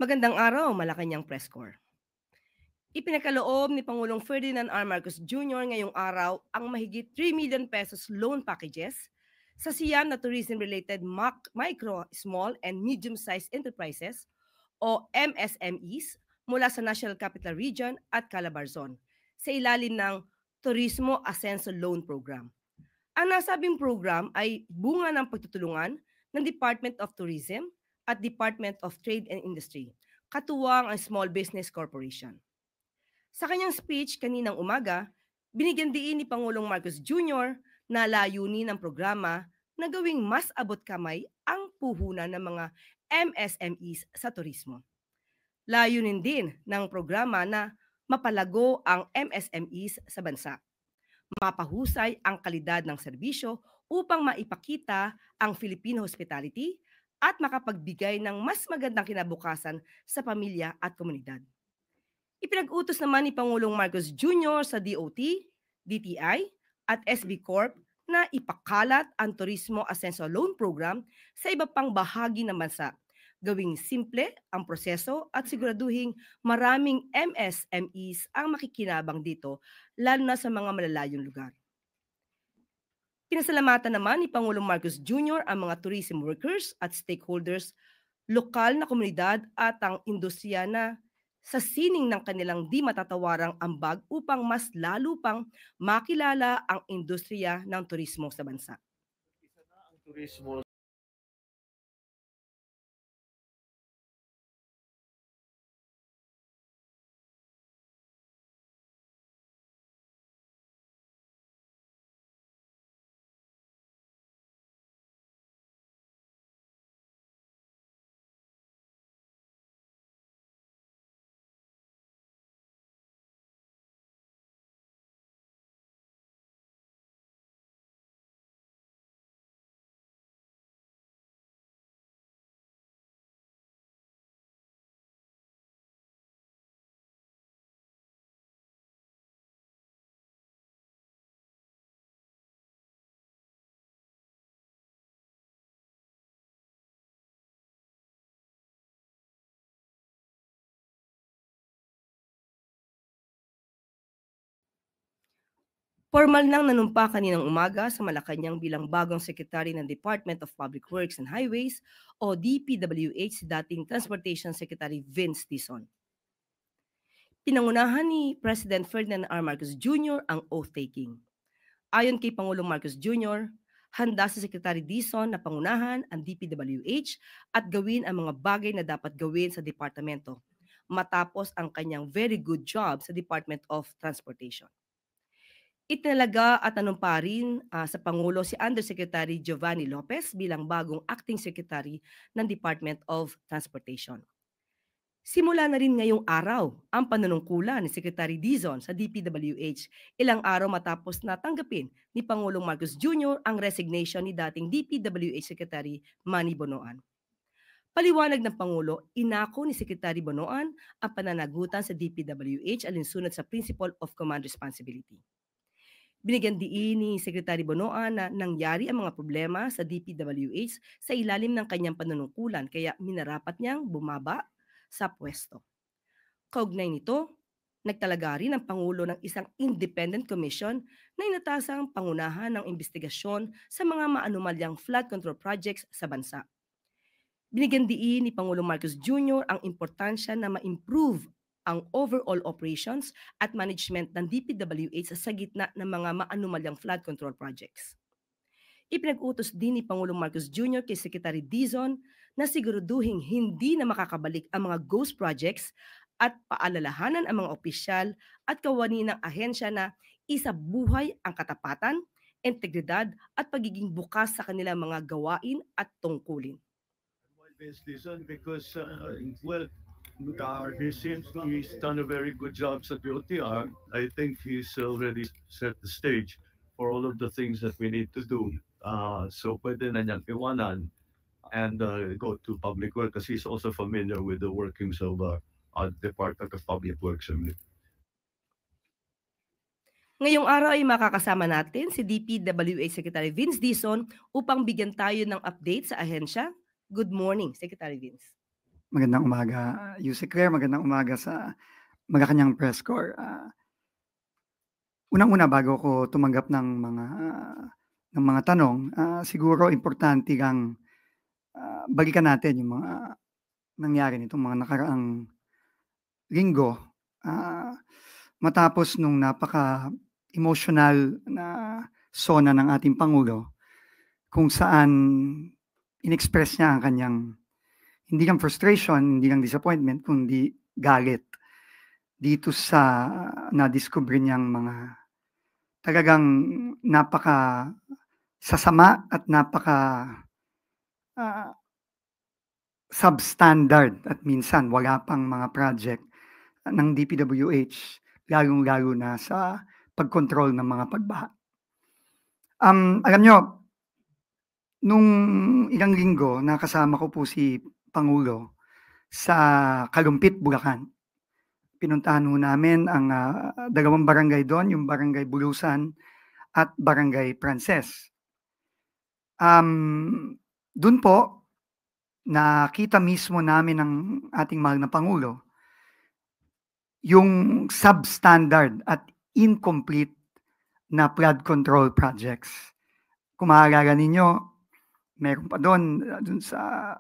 Magandang araw, Malacanang Press Corps. Ipinakaloob ni Pangulong Ferdinand R. Marcos Jr. ngayong araw ang mahigit 3 million pesos loan packages sa siyam na tourism-related micro, small, and medium-sized enterprises o MSMEs mula sa National Capital Region at Calabarzon sa ilalim ng Turismo Ascenso Loan Program. Ang nasabing program ay bunga ng pagtutulungan ng Department of Tourism at Department of Trade and Industry, katuwang ang Small Business Corporation. Sa kanyang speech kaninang umaga, binigyan diin ni Pangulong Marcos Jr. na layunin ng programa na gawing mas abot kamay ang puhunan ng mga MSMEs sa turismo. Layunin din ng programa na mapalago ang MSMEs sa bansa, mapahusay ang kalidad ng serbisyo upang maipakita ang Filipino hospitality at makapagbigay ng mas magandang kinabukasan sa pamilya at komunidad. Ipinag-utos naman ni Pangulong Marcos Jr. sa DOT, DTI at SB Corp na ipakalat ang Turismo Ascenso Loan Program sa iba pang bahagi ng bansa. Gawing simple ang proseso at siguraduhing maraming MSMEs ang makikinabang dito, lalo na sa mga malalayong lugar. Pinasalamatan naman ni Pangulong Marcos Jr. ang mga tourism workers at stakeholders, lokal na komunidad at ang industriya na sa sining ng kanilang di matatawarang ambag upang mas lalo pang makilala ang industriya ng turismo sa bansa. Isa na ang turismo Formal nang nanumpa kaninang umaga sa Malacanang bilang bagong Secretary ng Department of Public Works and Highways o DPWH si dating Transportation Secretary Vince Dizon. Pinangunahan ni President Ferdinand R. Marcos Jr. ang oath-taking. Ayon kay Pangulong Marcos Jr., handa si Secretary Dizon na pangunahan ang DPWH at gawin ang mga bagay na dapat gawin sa departamento matapos ang kanyang very good job sa Department of Transportation. Itinalaga at nanumpa rin sa Pangulo si Undersecretary Giovanni Lopez bilang bagong Acting Secretary ng Department of Transportation. Simula na rin ngayong araw ang panunungkulan ni Secretary Dizon sa DPWH, ilang araw matapos na tanggapin ni Pangulong Marcos Jr. ang resignation ni dating DPWH Secretary Manny Bonoan. Paliwanag ng Pangulo, inako ni Secretary Bonoan ang pananagutan sa DPWH alinsunod sa Principle of Command Responsibility. Binigyan diin ni Secretary Bonoan na nangyari ang mga problema sa DPWH sa ilalim ng kanyang panunungkulan kaya minarapat niyang bumaba sa pwesto. Kaugnay nito, nagtalaga rin ang Pangulo ng isang independent commission na inatasang pangunahan ng investigasyon sa mga maanumalyang flood control projects sa bansa. Binigyan diin ni Pangulong Marcos Jr. ang importansya na ma-improve ang overall operations at management ng DPWH sa gitna ng mga maanumalyang flood control projects. Ipinag-utos din ni Pangulong Marcos Jr. kay Secretary Dizon na siguraduhin hindi na makakabalik ang mga ghost projects at paalalahanan ang mga opisyal at kawani ng ahensya na isabuhay ang katapatan, integridad at pagiging bukas sa kanilang mga gawain at tungkulin. Because well, he seems he's done a very good job sa DOTR. I think he's already set the stage for all of the things that we need to do. So pwede na niyang iwanan and go to public work because he's also familiar with the workings of Department of Public Works. Ngayong araw ay makakasama natin si DPWH Secretary Vince Dizon upang bigyan tayo ng update sa ahensya. Good morning, Secretary Vince. Magandang umaga, Yusek Claire. Magandang umaga sa Malacanang Press Corps. Unang-una, bago ko tumanggap ng mga tanong, siguro importante lang balikan natin yung mga nangyari nitong mga nakaraang linggo. Matapos nung napaka-emotional na sona ng ating Pangulo, kung saan in-express niya ang kanyang hindi lang frustration, hindi lang disappointment, kundi galit dito sa na-discover niyang mga talagang napaka sasama at napaka substandard at minsan wala pang mga project ng DPWH, lalong-lalo na sa pagkontrol ng mga pagbaha. Alam nyo, nung ilang linggo, nakasama ko po si Pangulo sa Kalumpit, Bulacan. Pinuntahan ho namin ang dalawang barangay doon, yung Barangay Bulusan at Barangay Prances. Doon po, nakita mismo namin ng ating mahal na Pangulo yung substandard at incomplete na flood control projects. Kung maalala ninyo, meron pa doon sa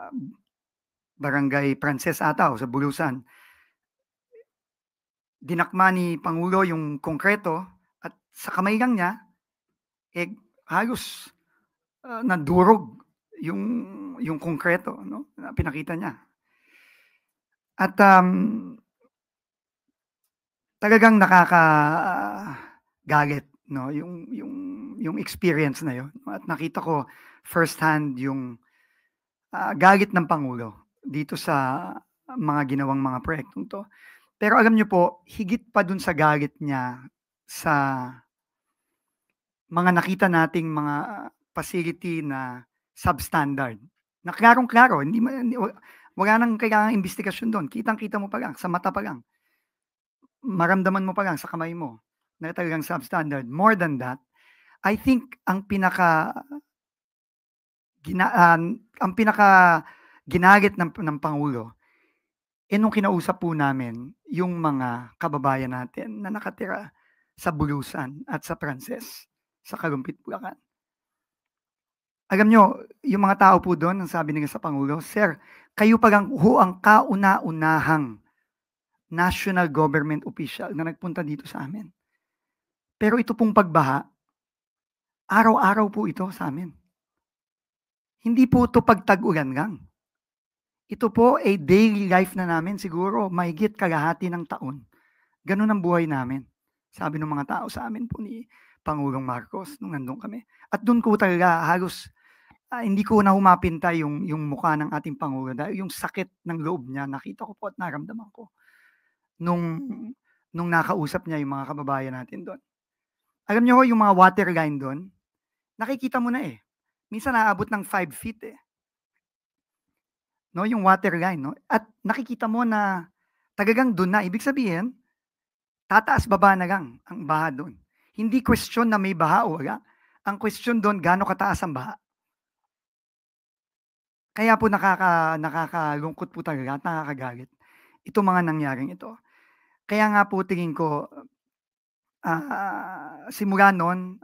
Barangay Prances ata o sa Bulusan. Dinakma ni Pangulo yung konkreto at sa kamay lang niya, halos nadurog yung konkreto, no? Na pinakita niya. At talagang nakakagalit, no? Yung experience na yun. At nakita ko firsthand yung galit ng Pangulo dito sa mga ginawang mga proyektong to. Pero alam niyo po, higit pa dun sa galit niya sa mga nakita nating mga facility na substandard. Na klarong-klaro, wala nang kailangang investigasyon doon. Kitang-kita mo pa lang, sa mata pa lang. Maramdaman mo pa lang sa kamay mo na talagang substandard. More than that, I think ang pinaka ginaget ng Pangulo, nung kinausap po namin yung mga kababayan natin na nakatira sa Bulusan at sa Prances, sa Kalumpit, Bulacan. Alam nyo, yung mga tao po doon, ang sabi nila sa Pangulo, Sir, kayo pa lang ang kauna-unahang national government official na nagpunta dito sa amin. Pero ito pong pagbaha, araw-araw po ito sa amin. Hindi po ito pagtag-ulan lang. Ito po ay daily life na namin, siguro mahigit kalahati ng taon. Ganun ang buhay namin. Sabi ng mga tao sa amin po ni Pangulong Marcos nung nandun kami. At doon ko talaga halos hindi ko na humapinta yung mukha ng ating Pangulo dahil yung sakit ng loob niya nakita ko po at naramdaman ko nung nakausap niya yung mga kababayan natin doon. Alam niyo ho, yung mga water line doon, nakikita mo na eh. Minsan naabot ng 5 feet eh. No, yung water line, no? At nakikita mo na talagang doon na. Ibig sabihin, tataas baba na lang ang baha doon. Hindi question na may baha o wala. Ang question doon, gaano kataas ang baha. Kaya po nakakalungkot po talaga at nakakagalit itong mga nangyaring ito. Kaya nga po tingin ko, simula noon,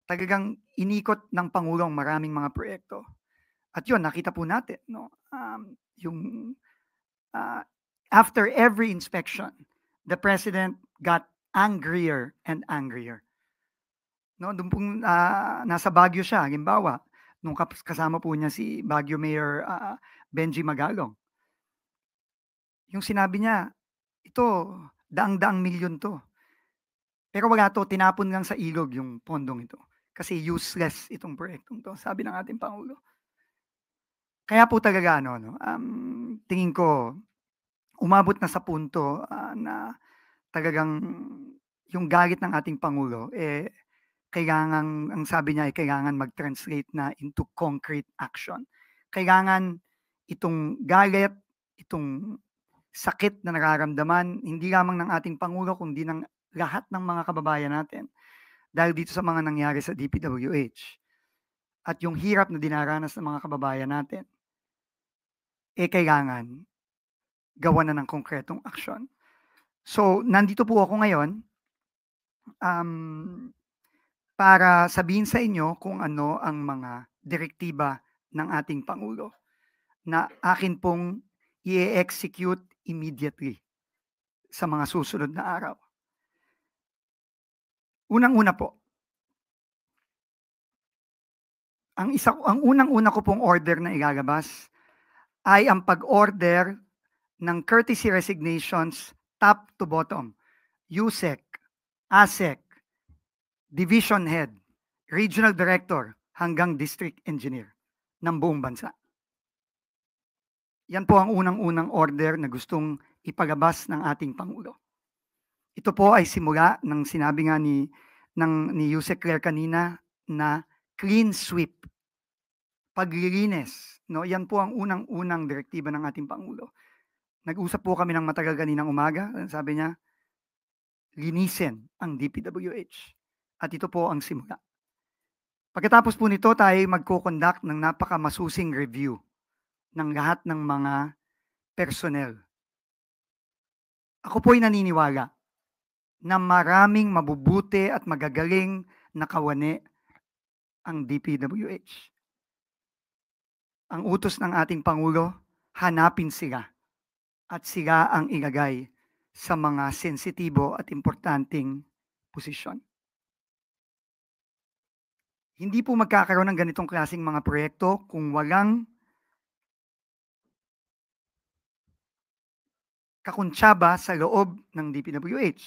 talagang inikot ng Pangulo ang maraming mga proyekto. At yun, nakita po natin, no? After every inspection, the President got angrier and angrier. No, doon pong nasa Baguio siya, halimbawa, nung kasama po niya si Baguio Mayor Benji Magalong. Yung sinabi niya, ito, daang-daang milyon to. Pero wala to, tinapon lang sa ilog yung pondong ito. Kasi useless itong proyektong to, sabi ng ating Pangulo. Kaya po talaga, tingin ko, umabot na sa punto na talagang yung galit ng ating Pangulo, kailangan, ang sabi niya ay kailangan mag-translate na into concrete action. Kailangan itong galit, itong sakit na nararamdaman, hindi lamang ng ating Pangulo, kundi ng lahat ng mga kababayan natin. Dahil dito sa mga nangyari sa DPWH. At yung hirap na dinaranas ng mga kababayan natin, kailangan gawa na ng konkretong aksyon. So, nandito po ako ngayon para sabihin sa inyo kung ano ang mga direktiba ng ating Pangulo na akin pong i-execute immediately sa mga susunod na araw. Unang-una po, ang unang-una ko pong order na ilalabas ay ang pag-order ng courtesy resignations top to bottom, USEC, ASEC, Division Head, Regional Director hanggang District Engineer ng buong bansa. Yan po ang unang-unang order na gustong ipalabas ng ating Pangulo. Ito po ay simula ng sinabi nga ni Yusek Claire kanina na clean sweep, paglilinis. No? Yan po ang unang-unang direktiba ng ating Pangulo. Nag-usap po kami ng matagal kaninang umaga. Sabi niya, linisin ang DPWH. At ito po ang simula. Pagkatapos po nito, tayo magko-conduct ng napakamasusing review ng lahat ng mga personnel. Ako po'y naniniwala na maraming mabubuti at magagaling na kawani ang DPWH. Ang utos ng ating Pangulo, hanapin sila at sila ang ilagay sa mga sensitibo at importanteng posisyon. Hindi po magkakaroon ng ganitong klaseng mga proyekto kung walang kakuntsaba sa loob ng DPWH.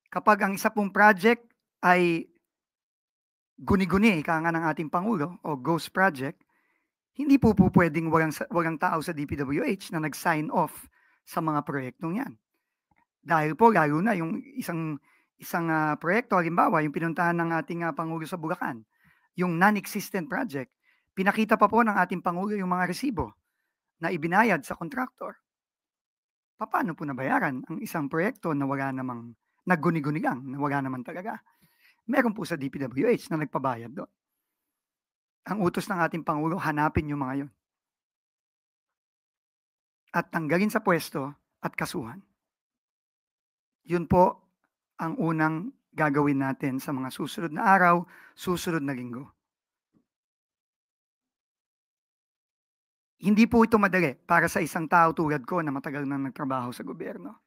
Kapag ang isa pong project ay guni-guni, ika nga ng ating Pangulo, o ghost project, hindi po pwedeng walang tao sa DPWH na nag-sign off sa mga proyektong yan. Dahil po, lalo na yung isang proyekto, halimbawa, yung pinuntahan ng ating Pangulo sa Bulacan, yung non-existent project, pinakita pa po ng ating Pangulo yung mga resibo na ibinayad sa contractor. Paano po nabayaran ang isang proyekto na wala namang nagguni-guni lang, na wala naman talaga? Meron po sa DPWH na nagpabayad doon. Ang utos ng ating Pangulo, hanapin yung mga yun. At tanggalin sa pwesto at kasuhan. Yun po ang unang gagawin natin sa mga susunod na araw, susunod na linggo. Hindi po ito madali para sa isang tao tulad ko na matagal na nagtrabaho sa gobyerno.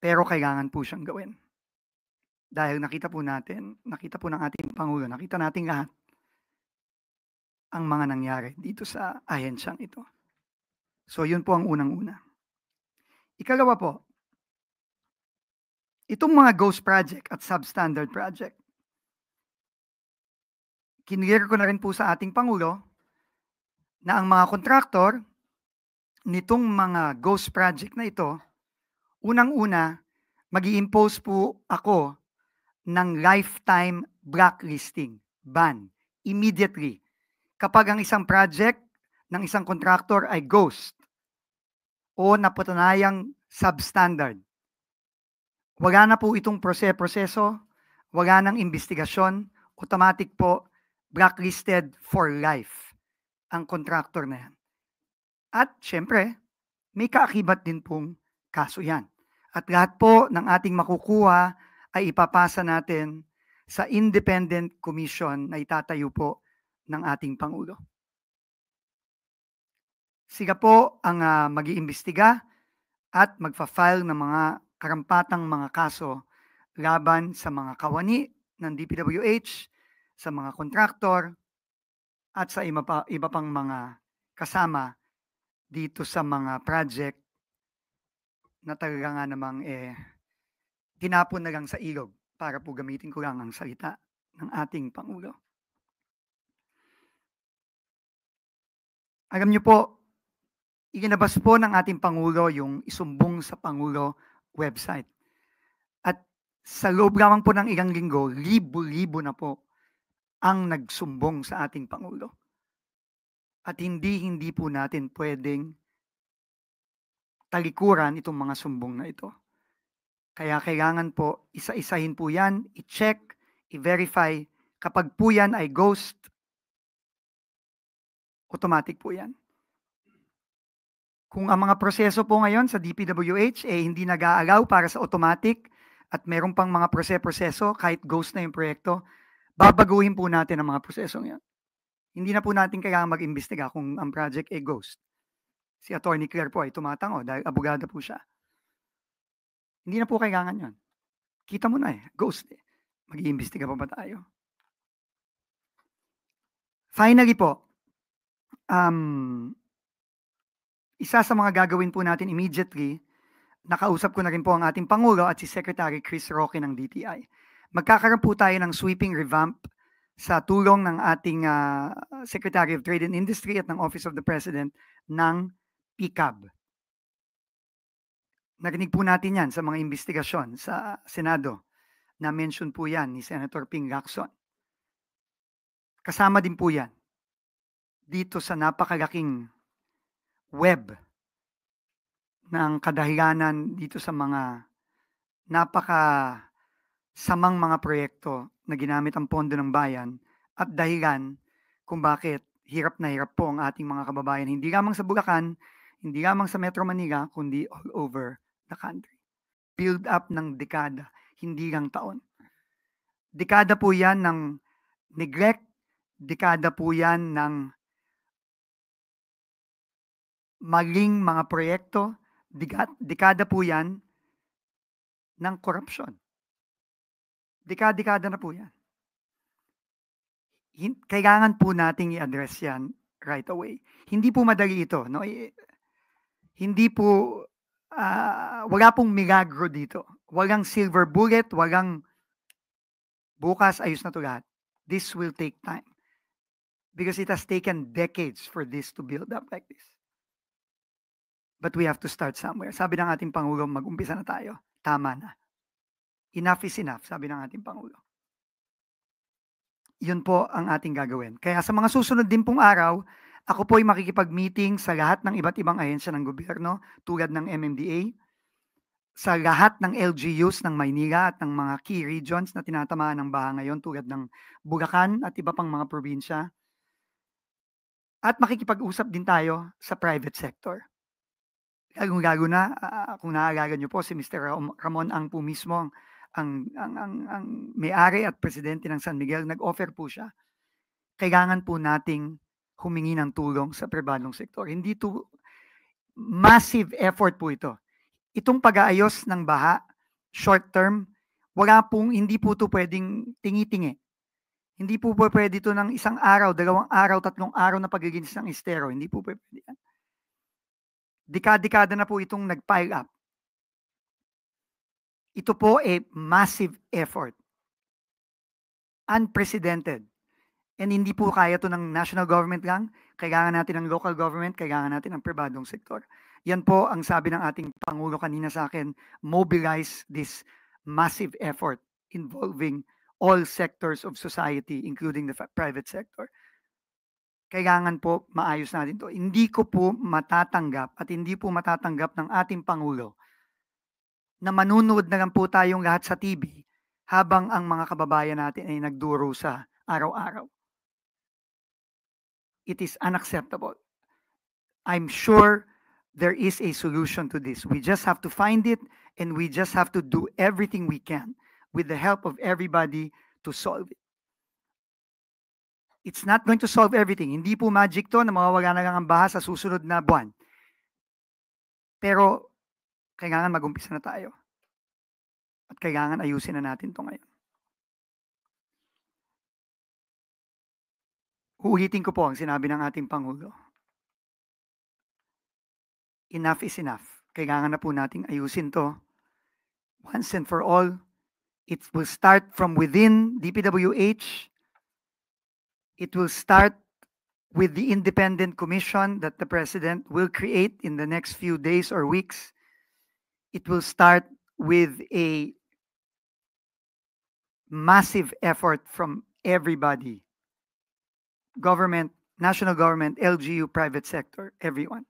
Pero kailangan po siyang gawin. Dahil nakita po ng ating Pangulo, nakita natin lahat ang mga nangyari dito sa ahensyang ito. So yun po ang unang-una. Ikalawa po, itong mga ghost project at substandard project, kinlear ko na rin po sa ating Pangulo na ang mga kontraktor nitong mga ghost project na ito, unang-una, mag-i-impose po ako ng lifetime blacklisting, ban, immediately. Kapag ang isang project ng isang kontraktor ay ghost o napatunayang substandard, wala na po itong proseso, wala nang investigasyon, automatic po blacklisted for life ang kontraktor na yan. At syempre, may kaakibat din pong kaso yan. At lahat po ng ating makukuha ay ipapasa natin sa independent commission na itatayo po ng ating Pangulo. Sila po ang mag-iimbestiga at magfa-file ng mga karampatang mga kaso laban sa mga kawani ng DPWH, sa mga kontraktor, at sa iba pang mga kasama dito sa mga project na talaga nga namang tinapon na lang sa ilog para po gamitin ko lang ang salita ng ating Pangulo. Alam niyo po, iginabas po ng ating Pangulo yung isumbong sa Pangulo website. At sa loob lamang po ng ilang linggo, libo-libo na po ang nagsumbong sa ating Pangulo. At hindi po natin pwedeng talikuran itong mga sumbong na ito. Kaya kailangan po, isa-isahin po yan, i-check, i-verify. Kapag po yan ay ghost, automatic po yan. Kung ang mga proseso po ngayon sa DPWH hindi nag-aalaw para sa automatic at meron pang mga proseso kahit ghost na yung proyekto, babaguhin po natin ang mga prosesong yan. Hindi na po natin kailangan mag-imbestiga kung ang project ghost. Si Attorney Claire po ay tumatango dahil abogada po siya. Hindi na po kailangan yun. Kita mo na ghost Mag-iimbestiga pa ba tayo? Finally po, isa sa mga gagawin po natin immediately, nakausap ko na rin po ang ating Pangulo at si Secretary Chris Roque ng DTI. Magkakaroon po tayo ng sweeping revamp sa tulong ng ating Secretary of Trade and Industry at ng Office of the President ng PCAB. Narinig po natin yan sa mga investigasyon sa Senado. Na-mention po yan ni Senator Ping Lacson. Kasama din po yan dito sa napakalaking web ng kadahilanan dito sa mga napakasamang mga proyekto na ginamit ang pondo ng bayan at dahilan kung bakit hirap na hirap po ang ating mga kababayan, hindi lamang sa Bulacan, hindi lamang sa Metro Manila, kundi all over the country. Build up ng dekada, hindi lang taon. Dekada po yan ng neglect, dekada po yan ng maling mga proyekto, dekada po yan ng korupsyon. Dekada na po yan. Kailangan po nating i-address yan right away. Hindi po madali ito. No? Hindi po, wala pong milagro dito. Walang silver bullet, walang bukas ayos na to lahat. This will take time. Because it has taken decades for this to build up like this. But we have to start somewhere. Sabi ng ating Pangulo, mag-umpisa na tayo. Tama na. Enough is enough, sabi ng ating Pangulo. Yun po ang ating gagawin. Kaya sa mga susunod din pong araw, ako po ay makikipag-meeting sa lahat ng iba't ibang ahensya ng gobyerno, tulad ng MMDA, sa lahat ng LGUs ng Maynila at ng mga key regions na tinatamaan ng baha ngayon, tulad ng Bulacan at iba pang mga probinsya. At makikipag-usap din tayo sa private sector. Lalo na, kung naaalala nyo po, si Mr. Ramon Ang po mismo, ang may-ari at presidente ng San Miguel, nag-offer po siya. Kailangan po nating humingi ng tulong sa pribadong sektor. Hindi to massive effort po ito. Itong pag-aayos ng baha, short term, hindi po ito pwedeng tingi-tingi. Hindi po pwede ito ng 1 araw, 2 araw, 3 araw na paglilinis ng estero. Hindi po pwede yan. Dekada na po itong nag-pile up. Ito po ay massive effort. Unprecedented. And hindi po kaya ito ng national government lang. Kailangan natin ng local government, kailangan natin ng pribadong sektor. Yan po ang sabi ng ating Pangulo kanina sa akin, mobilize this massive effort involving all sectors of society, including the private sector. Kailangan po maayos natin to. Hindi ko po matatanggap at hindi po matatanggap ng ating Pangulo na manunood na lang po tayong lahat sa TV habang ang mga kababayan natin ay nagduro sa araw-araw. It is unacceptable. I'm sure there is a solution to this. We just have to find it and we just have to do everything we can with the help of everybody to solve it. It's not going to solve everything. Hindi po magic to na mawawala na lang ang baha sa susunod na buwan. Pero, kailangan mag-umpisa na tayo. At kailangan ayusin na natin to ngayon. Uulitin ko po ang sinabi ng ating Pangulo. Enough is enough. Kailangan na po nating ayusin to. Once and for all, it will start from within DPWH. It will start with the independent commission that the President will create in the next few days or weeks. It will start with a massive effort from everybody. Government, national government, LGU, private sector, everyone.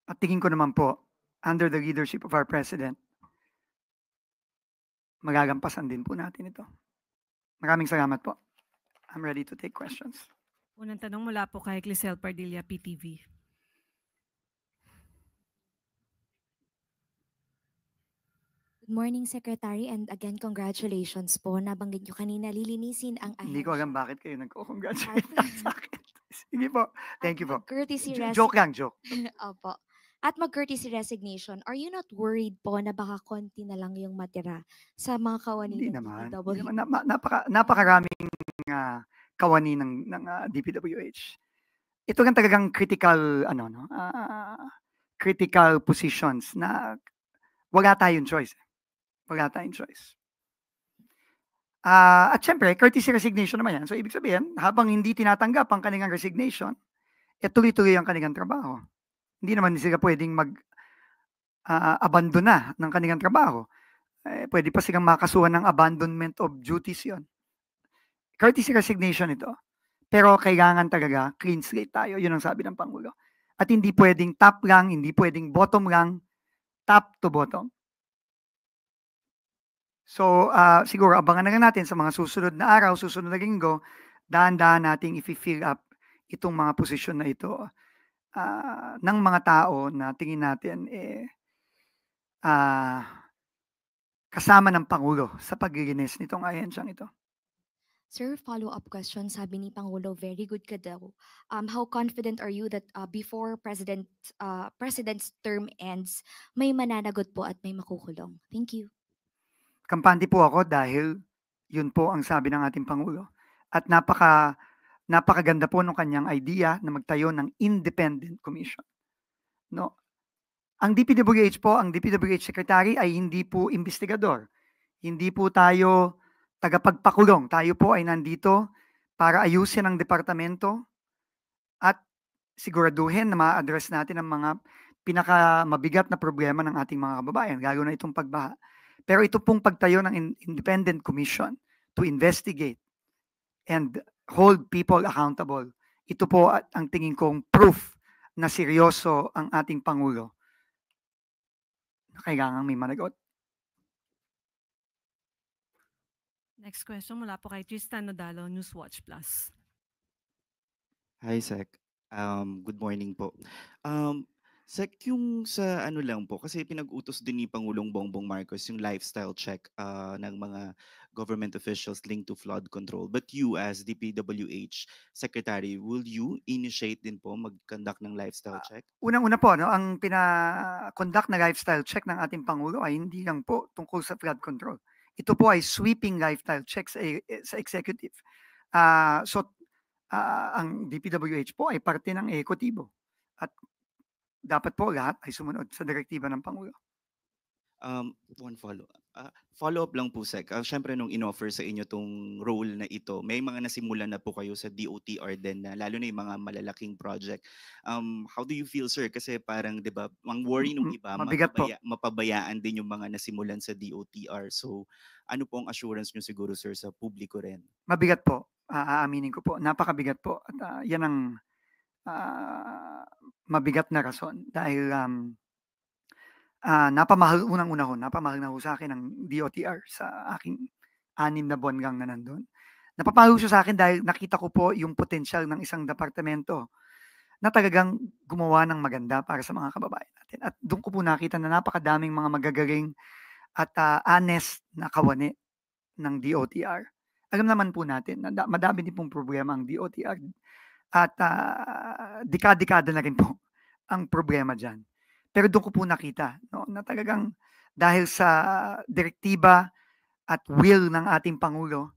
At tingin ko naman po, under the leadership of our President, magagampasan din po natin ito. Maraming salamat po. I'm ready to take questions. Unang tanong mula po kay Clisel Pardilla, PTV. Good morning, Secretary, and again, congratulations po. Nabanggit nyo kanina, lilinisin ang Hindi ko alam ahensya. bakit kayo nagko-congratulate sa akin. Sige po. At Thank you po. mag-courtesy Joke lang, joke. Opo. At mag-courtesy resignation, are you not worried po na baka konti na lang yung matira sa mga kawani Hindi ng naman. Hindi DPWH? naman. Napakaraming kawani ng DPWH. Ito lang talagang critical critical positions na wala tayong choice. Wala tayong choice. At syempre, courtesy resignation naman yan. So, ibig sabihin, habang hindi tinatanggap ang kanilang resignation, tuloy-tuloy ang kanilang trabaho. Hindi naman sila pwedeng abandona ng kanilang trabaho. Pwede pa silang makasuhan ng abandonment of duties yon. Courtesy resignation ito. Pero kailangan talaga clean slate tayo. Yun ang sabi ng Pangulo. At hindi pwedeng top lang, hindi pwedeng bottom lang, top to bottom. So, siguro abangan na lang natin sa mga susunod na araw, susunod na linggo, dahan-dahan nating i-fill up itong mga posisyon na ito ng mga tao na tingin natin kasama ng Pangulo sa paglilinis nitong ahensyang ito. Sir, follow-up question. Sabi ni Pangulo, very good ka daw. How confident are you that before President's term ends, may mananagot po at may makukulong? Thank you. Kampante po ako dahil yun po ang sabi ng ating Pangulo. At napakaganda po ng kanyang idea na magtayo ng independent commission. No? Ang DPWH po, ang DPWH Secretary ay hindi po investigador. Hindi po tayo tagapagpakulong. Tayo po ay nandito para ayusin ang departamento at siguraduhin na ma-address natin ang mga pinakamabigat na problema ng ating mga kababayan, lalo na itong pagbaha. Pero ito pong pagtayo ng independent commission to investigate and hold people accountable. Ito po ang tingin kong proof na seryoso ang ating Pangulo. Kailangan may managot. Next question mula po kay Tristan Nodalo, Newswatch Plus. Hi, Sec. Good morning po. Sec, yung sa ano lang po, kasi pinag-utos din ni Pangulong Bongbong Marcos yung lifestyle check ng mga government officials linked to flood control. But you as DPWH Secretary, will you initiate din po mag-conduct ng lifestyle check? Unang-una po, no, ang pina-conduct na lifestyle check ng ating Pangulo ay hindi lang po tungkol sa flood control. Ito po ay sweeping lifestyle check sa executive. Ang DPWH po ay parte ng ekotibo. At dapat po lahat ay sumunod sa direktiba ng Pangulo. One follow-up lang po, Sec. Siyempre, nung in-offer sa inyo tong role na ito, may mga nasimulan na po kayo sa DOTR din, na lalo na yung mga malalaking project. How do you feel, sir? Kasi parang, di ba, ang worry nung iba, mapabayaan din yung mga nasimulan sa DOTR. So, ano po ang assurance nyo siguro, sir, sa publiko rin? Mabigat po. Aaminin ko po. Napakabigat po. At yan ang mabigat na rason. Dahil napamahal na ho sa akin ang DOTR sa aking 6 na buwan lang na nandun. Napapahal siya sa akin dahil nakita ko po yung potensyal ng isang departamento na talagang gumawa ng maganda para sa mga kababayan natin. At doon ko po nakita na napakadaming mga magagaling at honest na kawani ng DOTR. Alam naman po natin na madami din pong problema ang DOTR at dekada na rin po ang problema dyan. Pero doon ko po nakita, no, na talagang dahil sa direktiba at will ng ating Pangulo,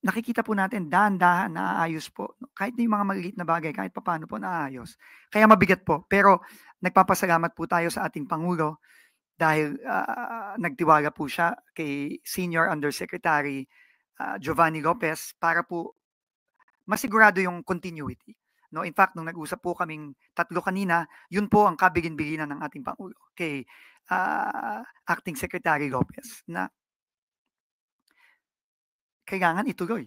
nakikita po natin dahan-dahan naayos po. Kahit na yung mga maliliit na bagay, kahit paano po naayos. Kaya mabigat po. Pero nagpapasalamat po tayo sa ating Pangulo dahil nagtiwala po siya kay Senior Undersecretary Giovanni Lopez para po masigurado yung continuity. No, in fact, nung nag-usap po kaming tatlo kanina, yun po ang kabigin-biginan ng ating Pangulo kay Acting Secretary Lopez na kailangan ituloy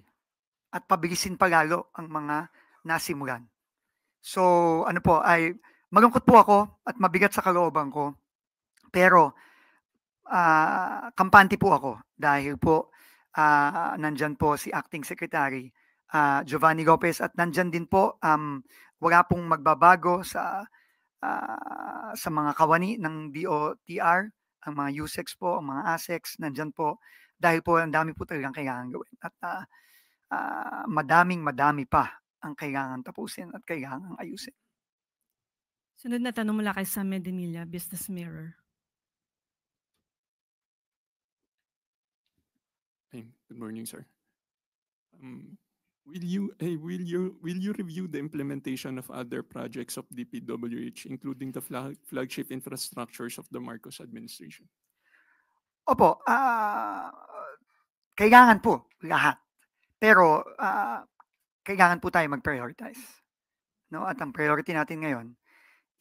at pabilisin palalo ang mga nasimulan. So, ano po, ay malungkot po ako at mabigat sa kalooban ko. Pero, kampante po ako dahil po nandyan po si Acting Secretary Giovanni Lopez at nandyan din po wala pong magbabago sa mga kawani ng DOTR Ang mga USEX po, ang mga ASEX, nandyan po. Dahil po, ang dami po talagang kailangan gawin. At madami pa ang kailangan tapusin at kailangan ayusin. Sunod na tanong mula kay Sam Medinilla, Business Mirror. Hey, good morning, sir. Will you review the implementation of other projects of DPWH, including the flagship infrastructures of the Marcos administration? Opo, kailangan po lahat. Pero kailangan po tayo mag-prioritize. No? At ang priority natin ngayon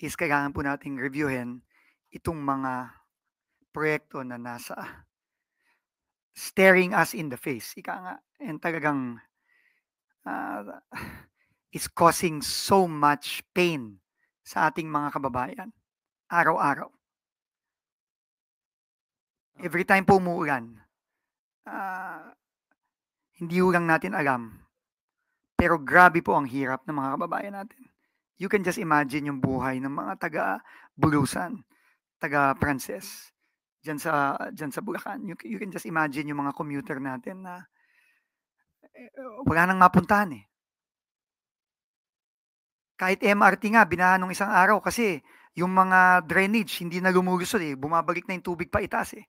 is kailangan po nating reviewin itong mga proyekto na nasa staring us in the face. Ika nga. And talagang is causing so much pain sa ating mga kababayan. Araw-araw. Every time po umuulan, hindi lang natin alam. Pero grabe po ang hirap ng mga kababayan natin. You can just imagine yung buhay ng mga taga-Bulusan, taga-Prances, dyan sa Bulacan. You can just imagine yung mga commuter natin na wala nang mapuntahan eh. Kahit MRT nga, binahan nung isang araw kasi yung mga drainage hindi na lumulusod eh. Bumabalik na yung tubig pa itaas eh.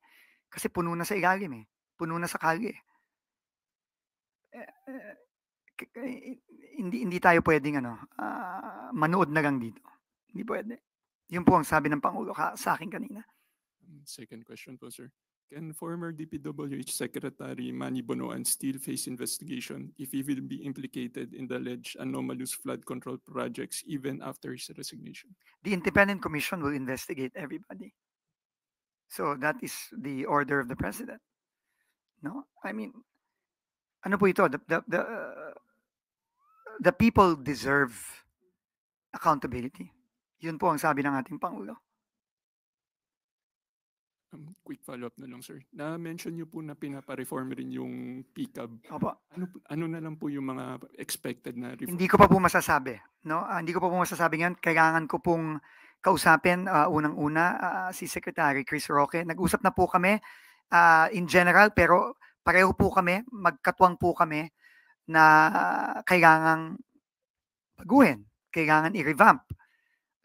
Kasi puno na sa ilalim eh. Puno na sa kalye. Hindi tayo pwedeng manood na lang dito. Hindi pwede. Yun po ang sabi ng Pangulo sa akin kanina. Second question po, sir. Can former DPWH Secretary Manny Bonoan still face investigation if he will be implicated in the alleged anomalous flood control projects even after his resignation? The Independent Commission will investigate everybody. So that is the order of the President. No? I mean, ano po ito? The people deserve accountability. Yun po ang sabi ng ating Pangulo. Quick follow-up na lang, sir. Na-mention niyo po na pinapa-reform rin yung PCAB. Opo. Ano na lang po yung mga expected na reform? Hindi ko pa po masasabi. No? Hindi ko pa po masasabi yan. Kailangan ko pong kausapin unang-una si Secretary Chris Roque. Nag-usap na po kami in general pero pareho po kami, magkatwang po kami na kailangang baguhin, kailangan i-revamp.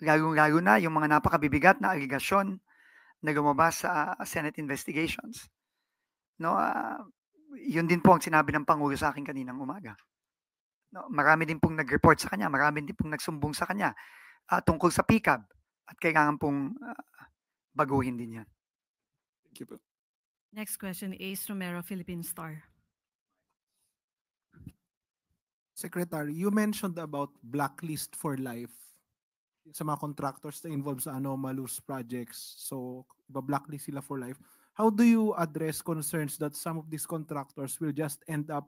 Lalo na yung mga napakabibigat na aligasyon na lumabas sa Senate investigations. No, yun din po ang sinabi ng Pangulo sa akin kaninang umaga. No, marami din pong nag-report sa kanya, marami din pong nagsumbong sa kanya tungkol sa PCAB at kailangan pong baguhin din yan. Thank you po. Next question, Ace Romero, Philippine Star. Secretary, you mentioned about blacklist for life sa mga contractors na involved sa anomalous projects. So, ba-blacklist sila for life. How do you address concerns that some of these contractors will just end up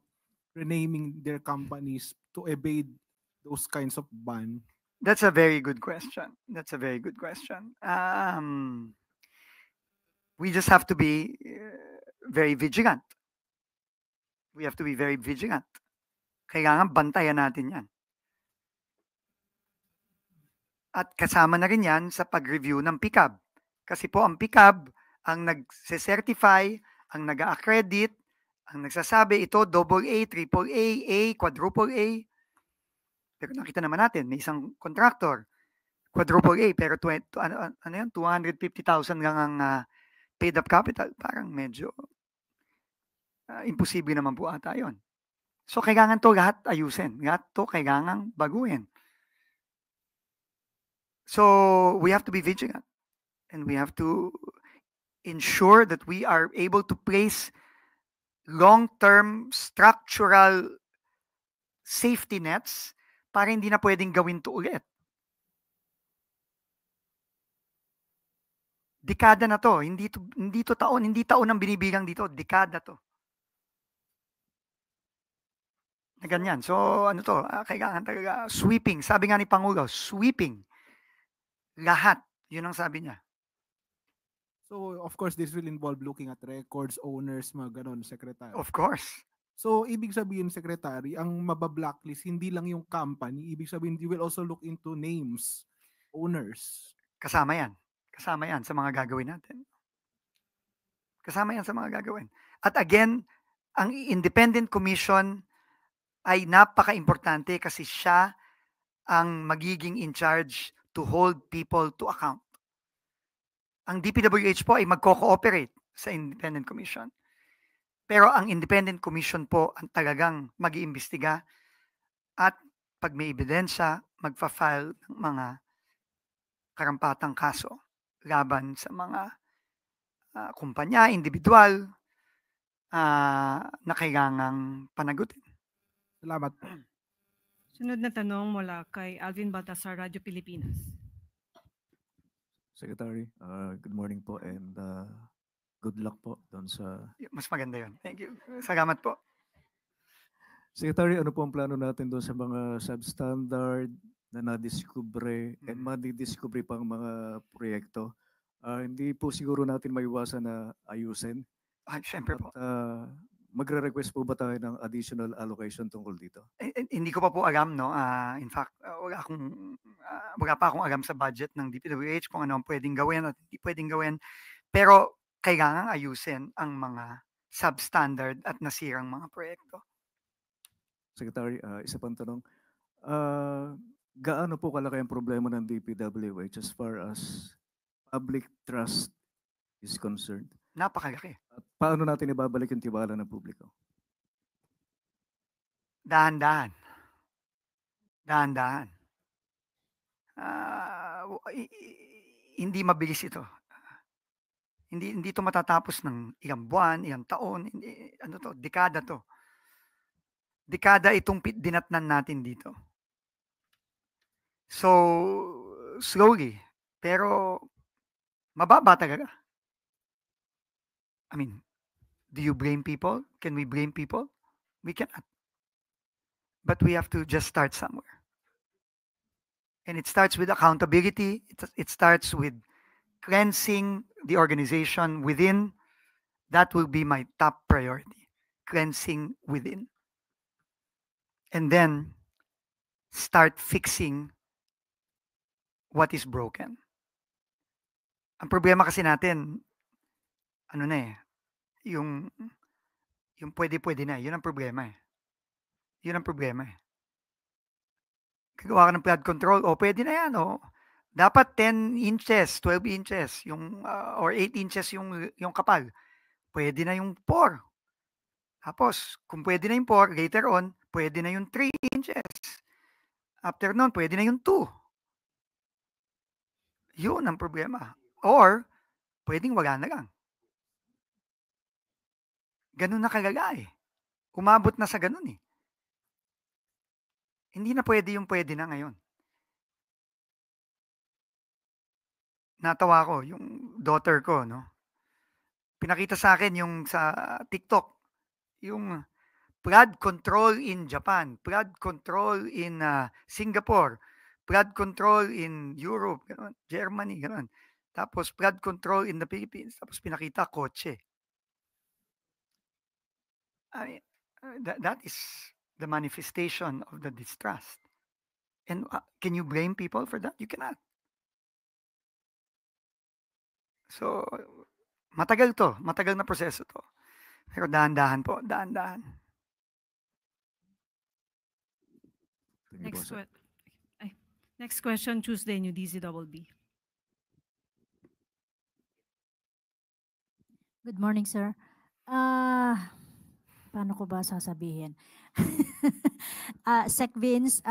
renaming their companies to evade those kinds of ban? That's a very good question. We just have to be very vigilant. Kailangan bantayan natin yan. At kasama na rin yan sa pag-review ng PCAB. Kasi po ang PCAB ang nag-certify, ang nag-accredit, ang nagsasabi ito AA, AAA, A, quadruple A. Pero nakita naman natin, may isang contractor, quadruple A, pero 250,000 lang ang paid up capital. Parang medyo imposible naman po ata yun. So kailangan to lahat ayusin. Lahat to kailangan baguhin. So we have to be vigilant and we have to ensure that we are able to place long-term structural safety nets para hindi na pwedeng gawin to ulit. Dekada na to, hindi taon ang binibilang dito, dekada to. Na ganyan. So ano to, kailangan talaga sweeping. Sabi nga ni Pangulo, sweeping. Lahat. Yun ang sabi niya. So, of course, this will involve looking at records, owners, mga ganon, Secretary. Of course. So, ibig sabihin, Secretary, ang mabablacklist, hindi lang yung company. Ibig sabihin, you will also look into names, owners. Kasama yan. Kasama yan sa mga gagawin natin. Kasama yan sa mga gagawin. At again, ang independent commission ay napaka-importante kasi siya ang magiging in charge to hold people to account. Ang DPWH po ay magko-cooperate sa independent commission. Pero ang independent commission po ang talagang mag-iimbestiga at pag may ebidensya, magfa-file ng mga karampatang kaso laban sa mga kumpanya, individual na kailangang panagutin. Salamat. Sunod na tanong mula kay Alvin Baltasar, Radyo Pilipinas. Secretary, good morning po and good luck po doon sa... Mas maganda yun. Thank you. Salamat po. Secretary, ano po ang plano natin doon sa mga substandard na nadiskubre and madidiskubre pang mga proyekto? Hindi po siguro natin maiwasan na ayusin. Siyempre po. Magre-request po ba tayo ng additional allocation tungkol dito? Hindi ko pa po alam, no? In fact, wala pa akong alam sa budget ng DPWH kung ano ang pwedeng gawin at hindi pwedeng gawin. Pero kailangan ayusin ang mga substandard at nasirang mga proyekto. Secretary, isa pang tanong. Gaano po kalaki ang problema ng DPWH as far as public trust is concerned? Napakalaki. At paano natin ibabalik yung tiwala ng publiko? Dahan-dahan. Dahan-dahan. Hindi mabilis ito. Hindi ito matatapos ng ilang buwan, ilang taon, dekada to. Dekada itong dinatnan natin dito. So, slowly, pero mababa talaga. I mean, do you blame people? Can we blame people? We cannot. But we have to just start somewhere. And it starts with accountability. It starts with cleansing the organization within. That will be my top priority. Cleansing within. And then start fixing what is broken. Ang problema kasi natin, yung pwede na, yun ang problema eh. Yun ang problema eh. Gagawa ka ng flood control, pwede na yan, Dapat 10 inches, 12 inches, or 8 inches yung kapal. Pwede na yung 4. Tapos, kung pwede na yung 4, later on, pwede na yung 3 inches. After nun, pwede na yung 2. Yun ang problema. Or, pwedeng wala na lang. Ganun na kalala eh. Umabot na sa ganun eh. Hindi na pwede yung pwede na ngayon. Natawa ko, yung daughter ko, pinakita sa akin yung sa TikTok, yung flood control in Japan, flood control in Singapore, flood control in Europe, ganun, Germany, ganun. Tapos flood control in the Philippines. Tapos pinakita kotse. I mean, that is the manifestation of the distrust. And can you blame people for that? You cannot. So, matagal na proseso to. Pero dahan-dahan po, dahan-dahan. Next question, Tuesday, New DZBB. Good morning, sir. Paano ko ba sasabihin? Sec Vince,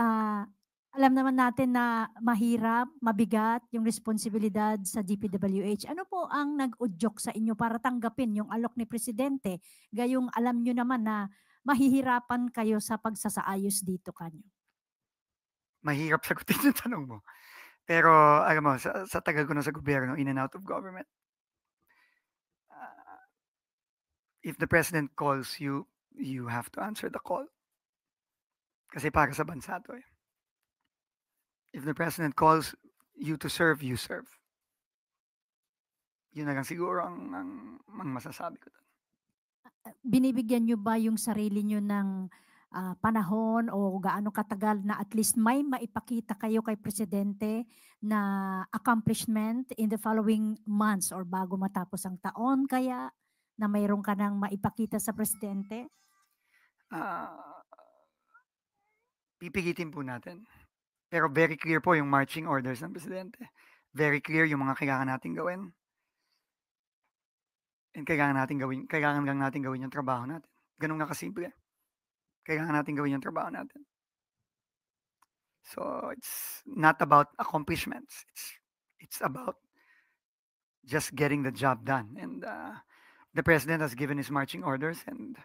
alam naman natin na mahirap, mabigat yung responsibilidad sa DPWH. Ano po ang nag-udyok sa inyo para tanggapin yung alok ni Presidente? Gayong alam nyo naman na mahihirapan kayo sa pagsasaayos dito kanyo. Mahirap sagutin yung tanong mo. Pero alam mo, sa tagal ko na sa gobyerno, in and out of government, if the President calls you, you have to answer the call. Kasi para sa bansa to eh. If the President calls you to serve, you serve. Yun na lang siguro ang masasabi ko. Binibigyan nyo ba yung sarili nyo ng panahon o gaano katagal na at least may maipakita kayo kay Presidente na accomplishment in the following months or bago matapos ang taon kaya na mayroon ka nang maipakita sa presidente? Pipigitin po natin. Pero very clear po yung marching orders ng presidente. Very clear yung mga kailangan nating gawin. And kailangan lang natin gawin yung trabaho natin. Ganun nga kasimple. Kailangan natin gawin yung trabaho natin. So it's not about accomplishments. It's about just getting the job done. And the president has given his marching orders, and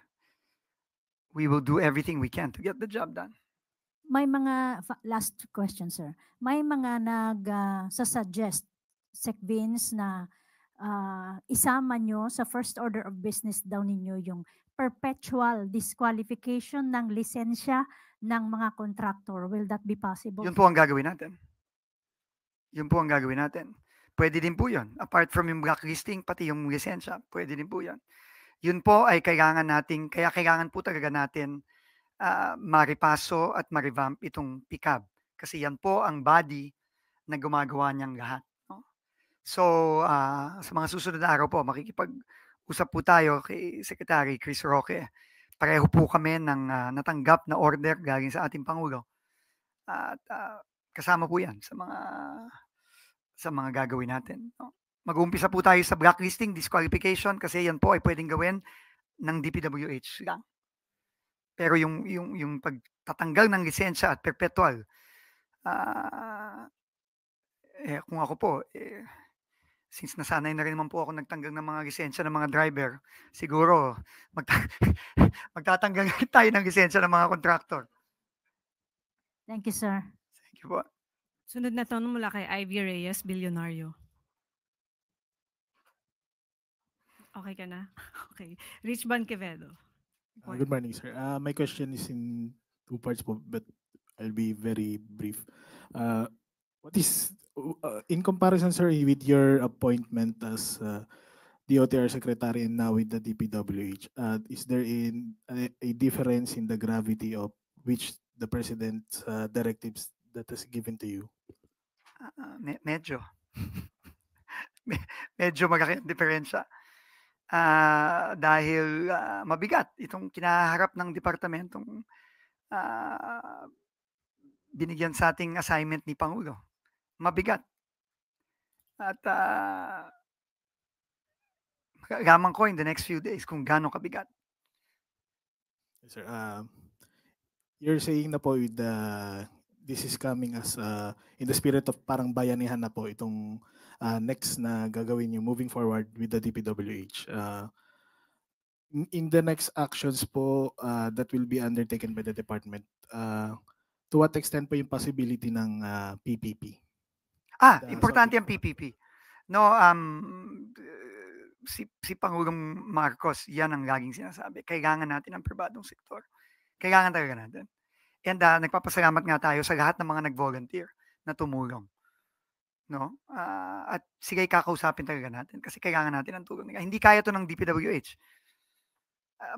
we will do everything we can to get the job done. May mga, last question, sir. May mga suggest Sec Vince, na isama nyo sa first order of business daw ninyo yung perpetual disqualification ng lisensya ng mga contractor. Will that be possible? Yun po ang gagawin natin. Yun po ang gagawin natin. Pwede din po yun. Apart from yung blacklisting, pati yung lisensya, pwede din po yun. Yun po ay kailangan po talaga natin maripaso at marevamp itong PICAB. Kasi yan po ang body na gumagawa niyang lahat. No? So, sa mga susunod na araw po, makikipag-usap po tayo kay Secretary Chris Roque. Pareho po kami ng natanggap na order galing sa ating Pangulo. At kasama po yan sa mga gagawin natin. No? Mag-uumpisa po tayo sa blacklisting, disqualification, kasi yan po ay pwedeng gawin ng DPWH lang. Pero yung pagtatanggal ng lisensya at perpetual, kung ako po, since nasanay na rin naman po ako nagtanggal ng mga lisensya ng mga driver, siguro magtatanggal tayo ng lisensya ng mga contractor. Thank you, sir. Thank you po. Sunod na tanong mula kay Ivy Reyes, Bilyonaryo. Okay ka na? Okay. Rich Van Quevedo. Good morning, sir. My question is in two parts, but I'll be very brief. What is, in comparison, sir, with your appointment as DOTR Secretary and now with the DPWH, is there a difference in the gravity of which the President's directives that is given to you? Medyo. Medyo malaki ang diferensya. Dahil mabigat itong kinaharap ng departamentong binigyan sa ating assignment ni Pangulo. Mabigat. At magagaman ko in the next few days kung gaano kabigat. Yes, sir. You're saying na po with this is coming as in the spirit of parang bayanihan na po itong next na gagawin niyo moving forward with the DPWH. In the next actions po that will be undertaken by the department, to what extent po yung possibility ng PPP? Importante ang PPP. No, si Pangulong Marcos, yan ang laging sinasabi. Kailangan natin ang pribadong sektor. Kailangan talaga natin. And nagpapasalamat nga tayo sa lahat ng mga nag-volunteer na tumulong. No? At sige, kakausapin talaga natin kasi kailangan natin ang tulong nila. Hindi kaya to ng DPWH.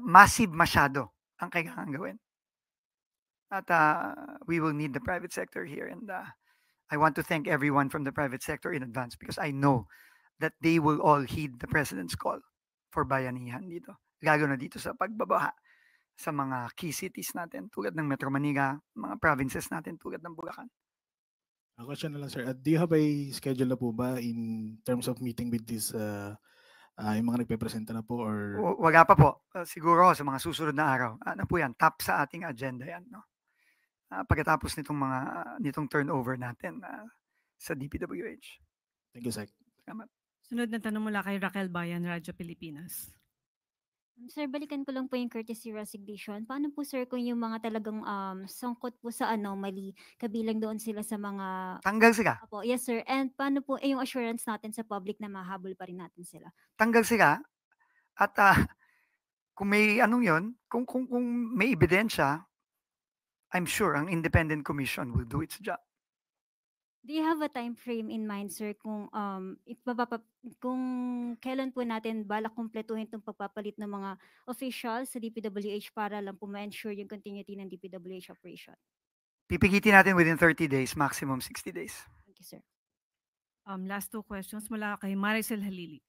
Massive masyado ang kailangan gawin. At we will need the private sector here. And I want to thank everyone from the private sector in advance because I know that they will all heed the President's call for bayanihan dito. Lalo na dito sa pagbabaha sa mga key cities natin tulad ng Metro Manila, mga provinces natin tulad ng Bulacan. Question na lang, sir. Do you have a schedule na po ba in terms of meeting with this yung mga nagpe-presenta na po? Or Wala pa po. Siguro sa mga susunod na araw. Ano po yan? Top sa ating agenda yan. No? Pagkatapos nitong turnover natin sa DPWH. Thank you, sir. Salamat. Sunod na tanong mula kay Raquel Bayan, Radyo Pilipinas. Sir, balikan ko lang po yung courtesy resignation. Paano po, sir, kung yung mga talagang sangkot po sa anomaly, kabilang doon sila sa mga... Tanggal sila? Apo, yes, sir. And paano po yung assurance natin sa public na mahabol pa rin natin sila? Tanggal sila. At kung may kung may ebidensya, I'm sure ang independent commission will do its job. Do you have a time frame in mind, sir, kung kung kailan po natin balak kumpletuhin itong pagpapalit ng mga officials sa DPWH para lang po ma-ensure yung continuity ng DPWH operation? Pipigitin natin within 30 days, maximum 60 days. Thank you, sir. Last two questions mula kay Maricel Halili.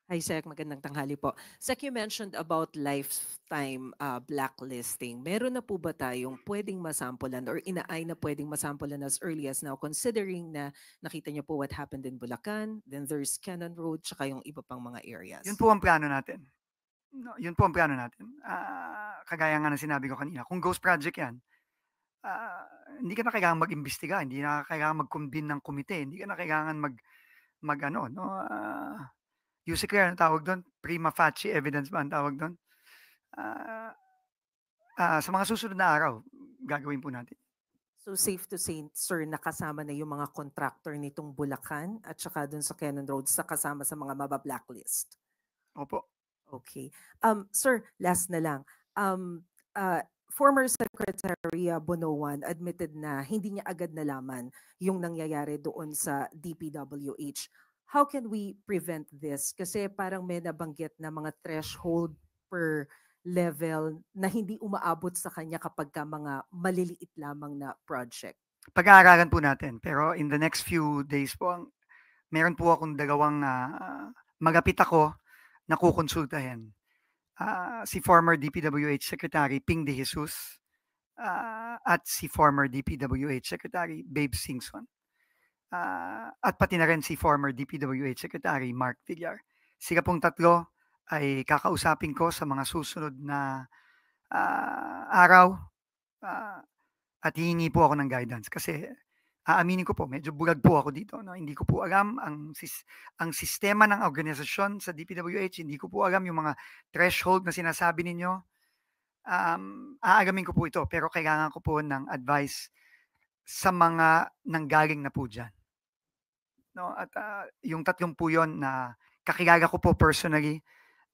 Hi, Sec. Magandang tanghali po. Sec, you mentioned about lifetime blacklisting. Meron na po ba tayong pwedeng masampulan or inaay na pwedeng masampulan as early as now, considering na nakita niyo po what happened in Bulacan, then there's Cannon Road, tsaka yung iba pang mga areas? Yun po ang plano natin. No, yun po ang plano natin. Kagaya nga ng sinabi ko kanina, kung ghost project yan, hindi ka na kailangan mag-imbestiga, hindi na kailangan mag-convene ng komite, hindi ka na kailangan mag ano, no? Use clear, ang tawag doon? Prima facie evidence ba ang tawag doon? Sa mga susunod na araw, gagawin po natin. So safe to say, sir, nakasama na yung mga contractor nitong Bulacan at saka dun sa Cannon Road sa kasama sa mga mabablacklist? Opo. Okay. Sir, last na lang. Former Secretary Bonoan admitted na hindi niya agad nalaman yung nangyayari doon sa DPWH. How can we prevent this? Kasi parang may nabanggit na mga threshold per level na hindi umaabot sa kanya kapag ka mga maliliit lamang na project. Pag-aaralan po natin. Pero in the next few days po, meron po akong dalawang magapit ako na kukonsultahin. Si former DPWH Secretary Ping De Jesus at si former DPWH Secretary Babe Singson. At pati na rin si former DPWH Secretary Mark Villar. Sila pong tatlo ay kakausapin ko sa mga susunod na araw at hihingi po ako ng guidance kasi aaminin ko po, medyo bulag po ako dito. No? Hindi ko po alam ang sistema ng organisasyon sa DPWH, hindi ko po alam yung mga threshold na sinasabi ninyo. Aagamin ko po ito pero kailangan ko po ng advice sa mga nanggaling na po dyan. No? At yung tatlong po yun na kakilala ko po personally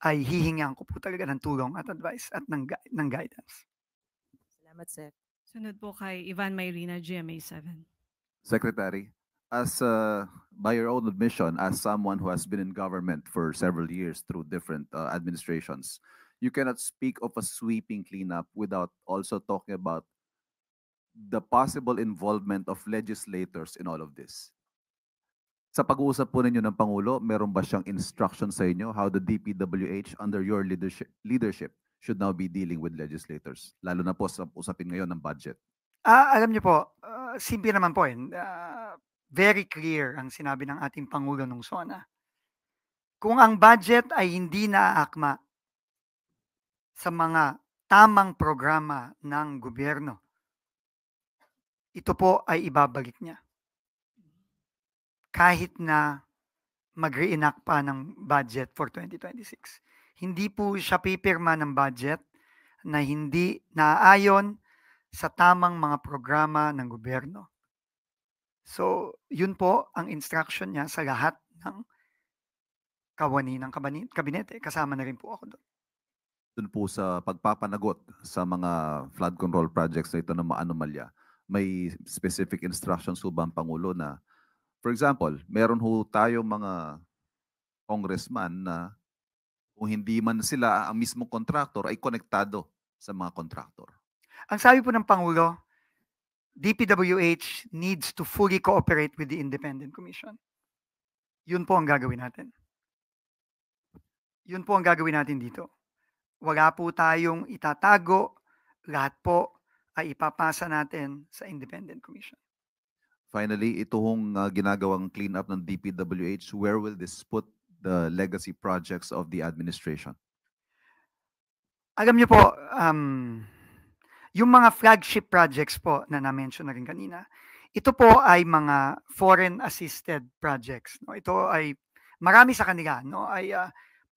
ay hihingihan ko po talaga ng tulong at advice at ng guidance. Salamat, Sec. Sunod po kay Ivan Mayrina, GMA7. Secretary, as by your own admission, as someone who has been in government for several years through different administrations, you cannot speak of a sweeping cleanup without also talking about the possible involvement of legislators in all of this. Sa pag-uusap po ninyo ng Pangulo, meron ba siyang instruction sa inyo how the DPWH under your leadership should now be dealing with legislators? Lalo na po sa usapin ngayon ng budget. Alam niyo po, simple naman po very clear ang sinabi ng ating Pangulo nung SONA. Kung ang budget ay hindi naaakma sa mga tamang programa ng gobyerno, ito po ay ibabalik niya. Kahit na mag-reenact pa ng budget for 2026. Hindi po siya pipirma ng budget na hindi naaayon sa tamang mga programa ng gobyerno. So, yun po ang instruction niya sa lahat ng kawani ng kabinete. Kasama na rin po ako doon. Doon po sa pagpapanagot sa mga flood control projects na ito na anomalya, may specific instructions po ba ang Pangulo na, for example, meron ho tayo mga congressman na kung hindi man sila ang mismong contractor ay konektado sa mga contractor. Ang sabi po ng Pangulo, DPWH needs to fully cooperate with the Independent Commission. Yun po ang gagawin natin. Yun po ang gagawin natin dito. Wala po tayong itatago, lahat po ay ipapasa natin sa Independent Commission. Finally, ito hong ginagawang cleanup ng DPWH, where will this put the legacy projects of the administration? Alam niyo po, yung mga flagship projects po na na-mention na rin kanina, ito po ay mga foreign assisted projects. No? Ito ay marami sa kanila, no? Ay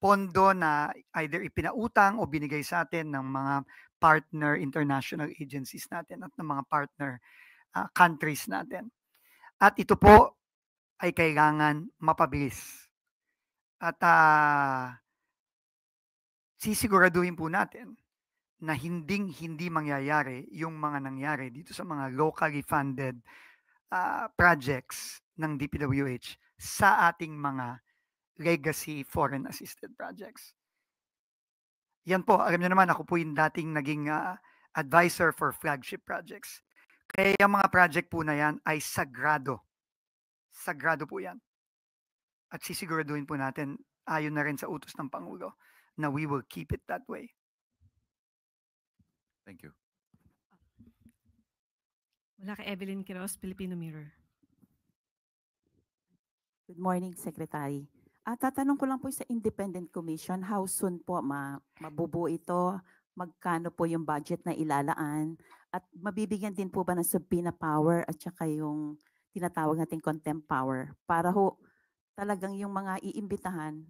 pondo na either ipinautang o binigay sa atin ng mga partner international agencies natin at ng mga partner countries natin. At ito po ay kailangan mapabilis. At sisiguraduhin po natin na hindi mangyayari yung mga nangyari dito sa mga locally funded projects ng DPWH sa ating mga legacy foreign assisted projects. Yan po, alam niyo naman, ako po yung dating naging advisor for flagship projects. Kaya yung mga project po na yan ay sagrado. Sagrado po yan. At sisiguraduhin po natin ayon na rin sa utos ng Pangulo na we will keep it that way. Thank you. Mula kay Evelyn Quiroz, Filipino Mirror. Good morning, Secretary. Tatanong ko lang po sa Independent Commission, how soon po mabubuo ito? Magkano po yung budget na ilalaan? At mabibigyan din po ba ng subpoena power at saka yung tinatawag nating contempt power para ho talagang yung mga iimbitahan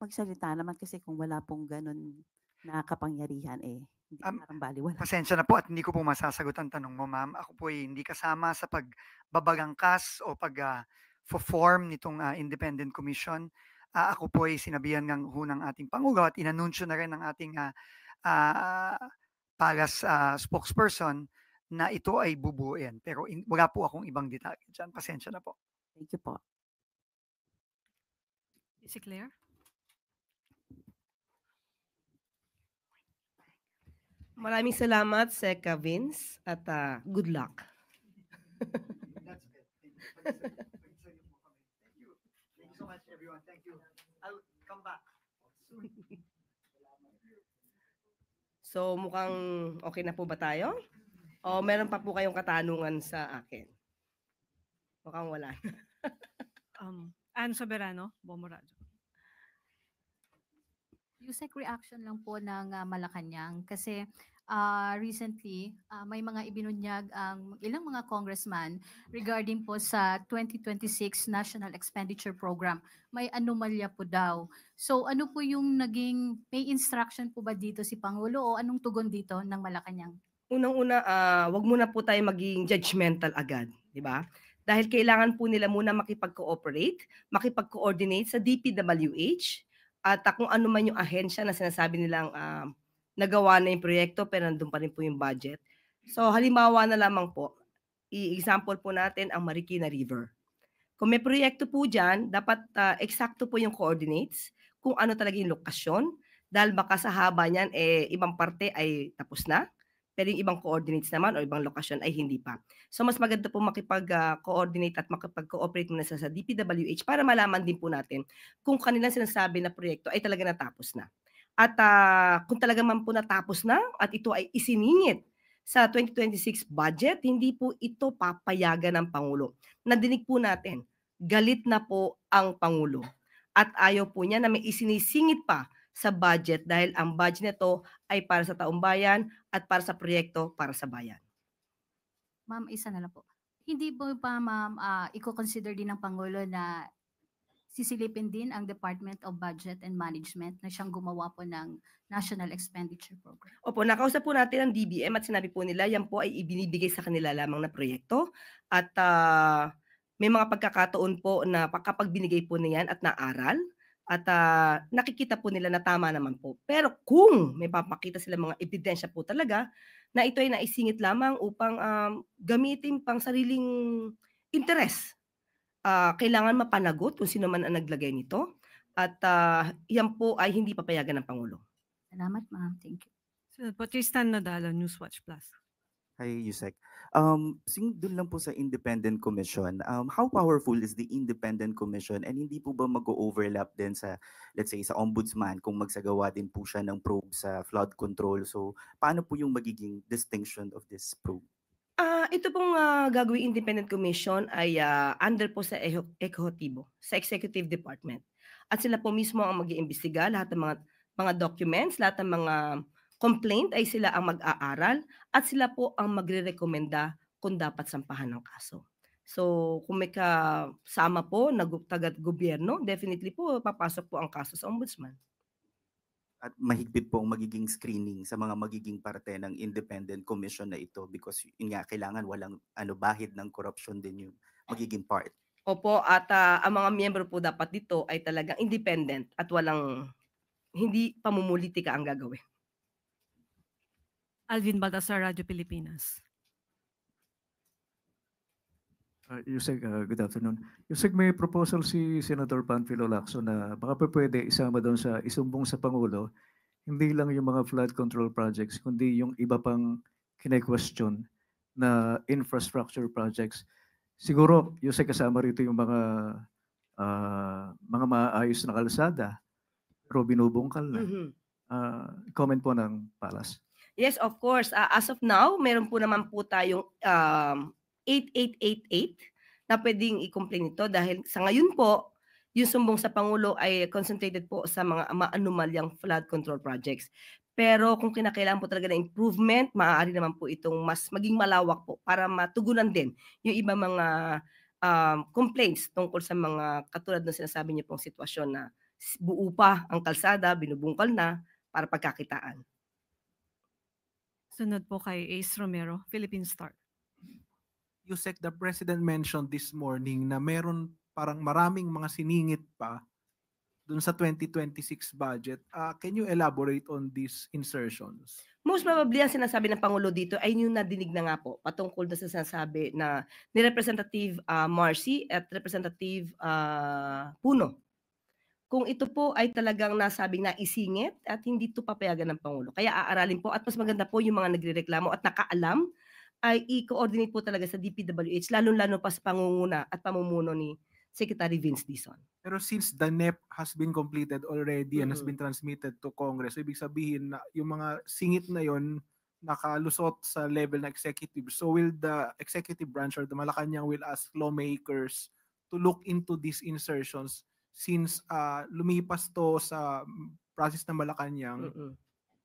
magsalita naman kasi kung wala pong ganun na kapangyarihan hindi parang baliwala. Pasensya na po at hindi ko po masasagot ang tanong mo, ma'am. Ako po ay hindi kasama sa pagbabagangkas o pag-form nitong Independent Commission. Ako po ay sinabihan ng ating Pangulo at inanunsyo na rin ng ating Palace spokesperson na ito ay bubuuin. Pero wala po akong ibang detalye dyan. Pasensya na po. Thank you po. Si Claire? Maraming salamat, Seka Vince, at good luck. Thank you so much, everyone. Thank you. I'll come back soon. So mukhang okay na po ba tayo? O meron pa po kayong katanungan sa akin? Mukhang wala. Ann Soberano, Bomorado. Yusek, reaction lang po ng Malacanang kasi recently may mga ibinunyag ang ilang mga congressman regarding po sa 2026 National Expenditure Program. May anomalya po daw. So ano po yung may instruction po ba dito si Pangulo o anong tugon dito ng Malacanang? Unang-una, wag muna po tayo maging judgmental agad, di ba? Dahil kailangan po nila muna makipag-cooperate, makipag-coordinate sa DPWH at kung ano man yung ahensya na sinasabi nilang nagawa na yung proyekto pero nandun pa rin po yung budget. So halimbawa na lamang po, i-example po natin ang Marikina River. Kung may proyekto po dyan, dapat eksakto po yung coordinates kung ano talaga yung lokasyon dahil baka sa haba niyan, ibang parte ay tapos na, pero yung ibang coordinates naman o ibang lokasyon ay hindi pa. So mas maganda po makipag-coordinate at makipag-cooperate muna sa DPWH para malaman din po natin kung kanilang sinasabi na proyekto ay talaga natapos na. At kung talaga man po natapos na at ito ay isiningit sa 2026 budget, hindi po ito papayagan ng Pangulo. Nadinig po natin, galit na po ang Pangulo. At ayaw po niya na may isinisingit pa sa budget dahil ang budget nito ay para sa taong bayan at para sa proyekto para sa bayan. Ma'am, isa na lang po. Hindi po pa ma'am i-consider din ng Pangulo na sisilipin din ang Department of Budget and Management na siyang gumawa po ng National Expenditure Program? Opo, nakausap po natin ang DBM at sinabi po nila yan po ay ibinibigay sa kanila lamang na proyekto at may mga pagkakataon po na kapag binigay po niyan at naaral at nakikita po nila na tama naman po. Pero kung may papakita sila mga ebidensya po talaga na ito ay naisingit lamang upang gamitin pang sariling interes, kailangan mapanagot kung sino man ang naglagay nito at yan po ay hindi papayagan ng Pangulo. Salamat ma'am. Thank you. Sunod po, Tristan Nadala, Newswatch Plus. Hi, Yusek. Doon lang po sa Independent Commission, how powerful is the Independent Commission and hindi po ba mag-overlap din sa, let's say, sa Ombudsman kung magsagawa din po siya ng probe sa flood control? So, paano po yung magiging distinction of this probe? Ito pong gagawing Independent Commission ay under po sa Ehecutibo, sa Executive Department. At sila po mismo ang mag-iimbestiga, lahat ng mga documents, lahat ng mga complaint ay sila ang mag-aaral at sila po ang magre-rekomenda kung dapat sampahan ng kaso. So kung may kasama po na taga-gobyerno, definitely po papasok po ang kaso sa Ombudsman. At mahigpit po ang magiging screening sa mga magiging parte ng Independent Commission na ito because yun nga, kailangan walang bahid ng corruption din yung magiging part. Opo, at ang mga miyembro po dapat dito ay talagang independent at hindi pamumulitika ang gagawin. Alvin Baltasar, Radyo Pilipinas. Yusek, good afternoon. Yusek, may proposal si Senator Panfilo Lacson na baka pwede isama doon sa isumbong sa Pangulo, hindi lang yung mga flood control projects, kundi yung iba pang kine-question na infrastructure projects. Siguro, Yusek, kasama rito yung mga mga maayos na kalsada, pero binubungkal na. Mhm. Comment po ng Palas. Yes, of course. As of now, meron po naman po tayong 8888 na pwedeng i-complain ito dahil sa ngayon po, yung sumbong sa Pangulo ay concentrated po sa mga maanumalyang flood control projects. Pero kung kinakailangan po talaga ng improvement, maaari naman po itong mas maging malawak po para matugunan din yung iba mga complaints tungkol sa mga katulad ng sinasabi niyo pong sitwasyon na buo pa ang kalsada, binubungkal na para pagkakitaan. Sunod po kay Ace Romero, Philippine Star. Yusek, the President mentioned this morning na meron parang maraming mga siningit pa dun sa 2026 budget. Can you elaborate on these insertions? Most probably ang sinasabi ng Pangulo dito ay yung nadinig na nga po patungkol na sa sinasabi na ni Representative Marcy at Representative Puno. Kung ito po ay talagang nasabing na isingit at hindi ito papayagan ng Pangulo. Kaya aaralin po at mas maganda po yung mga nagrereklamo at nakaalam ay i-coordinate po talaga sa DPWH, lalo-lalo pa sa pangunguna at pamumuno ni Secretary Vince Dizon. Pero since the NEP has been completed already and has Mhm. been transmitted to Congress, ibig sabihin na yung mga singit na yon nakalusot sa level na executive. So will the executive branch or the Malacanang will ask lawmakers to look into these insertions since lumipas to sa process ng Malacanang,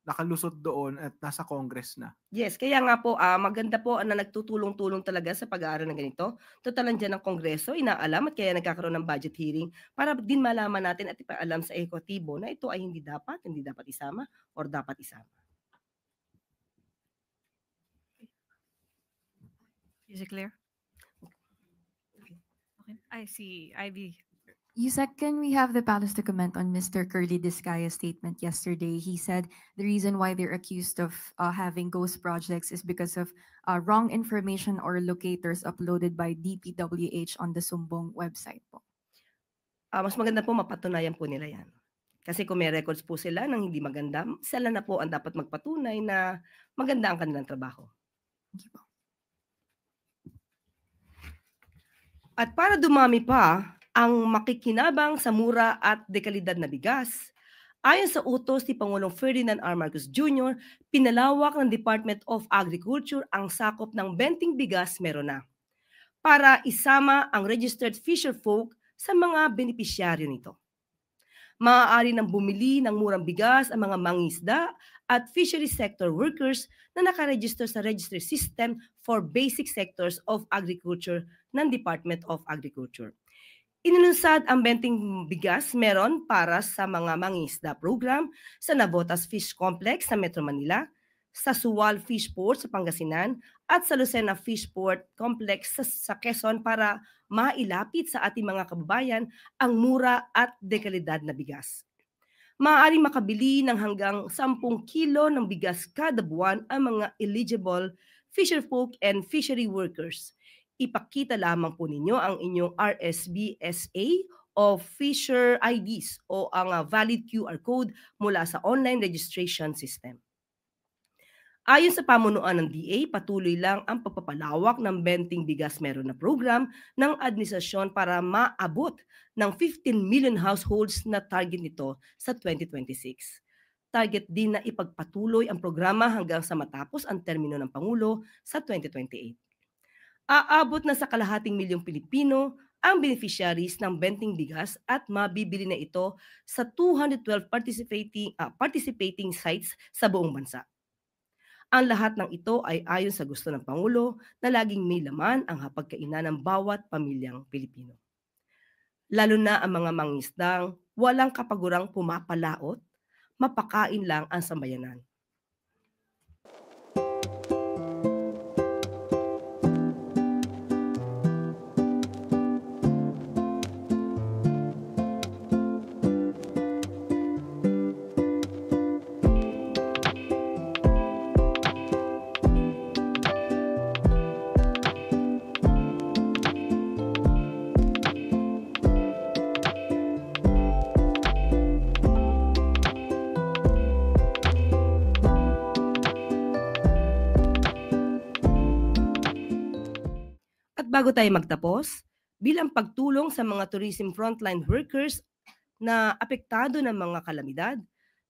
nakalusot doon at nasa Congress na. Yes, kaya nga po maganda po na nagtutulong-tulong talaga sa pag-aaral ng ganito. Total nandiyan ng Kongreso, inaalam at kaya nagkakaroon ng budget hearing para din malaman natin at ipaalam sa ekotibo na ito ay hindi dapat isama or dapat isama. Is it clear? Okay. I see. Ivy. Yusek, can we have the palace to comment on Mr. Curly Discaya's statement yesterday? He said the reason why they're accused of having ghost projects is because of wrong information or locators uploaded by DPWH on the Sumbong website po. Mas maganda po mapatunayan po nila yan. Kasi kung may records po sila ng hindi maganda, sila na po ang dapat magpatunay na maganda ang kanilang trabaho. At para dumami pa ang makikinabang sa mura at dekalidad na bigas, ayon sa utos ni Pangulong Ferdinand R. Marcos Jr., pinalawak ng Department of Agriculture ang sakop ng benting bigas meron na para isama ang registered fisher folk sa mga benepisyaryo nito. Maaari nang bumili ng murang bigas ang mga mangisda at fishery sector workers na nakaregister sa registry system for basic sectors of agriculture ng Department of Agriculture. Inilunsad ang benting bigas meron para sa mga mangisda program sa Navotas Fish Complex sa Metro Manila, sa Suwal Fish Port sa Pangasinan at sa Lucena Fish Port Complex sa Quezon para mailapit sa ating mga kababayan ang mura at dekalidad na bigas. Maaaring makabili ng hanggang 10 kilo ng bigas kada buwan ang mga eligible fisherfolk and fishery workers. Ipakita lamang po ninyo ang inyong RSBSA o Fisher IDs o ang valid QR code mula sa online registration system. Ayon sa pamunuan ng DA, patuloy lang ang pagpapalawak ng benting bigas meron na program ng administrasyon para maabot ng 15 million households na target nito sa 2026. Target din na ipagpatuloy ang programa hanggang sa matapos ang termino ng Pangulo sa 2028. Aabot na sa kalahating milyong Pilipino ang beneficiaries ng benting bigas at mabibili na ito sa 212 participating sites sa buong bansa. Ang lahat ng ito ay ayon sa gusto ng Pangulo na laging may laman ang hapagkainan ng bawat pamilyang Pilipino. Lalo na ang mga mangisdang walang kapagurang pumapalaot, mapakain lang ang sambayanan. Bago tayo magtapos, bilang pagtulong sa mga tourism frontline workers na apektado ng mga kalamidad.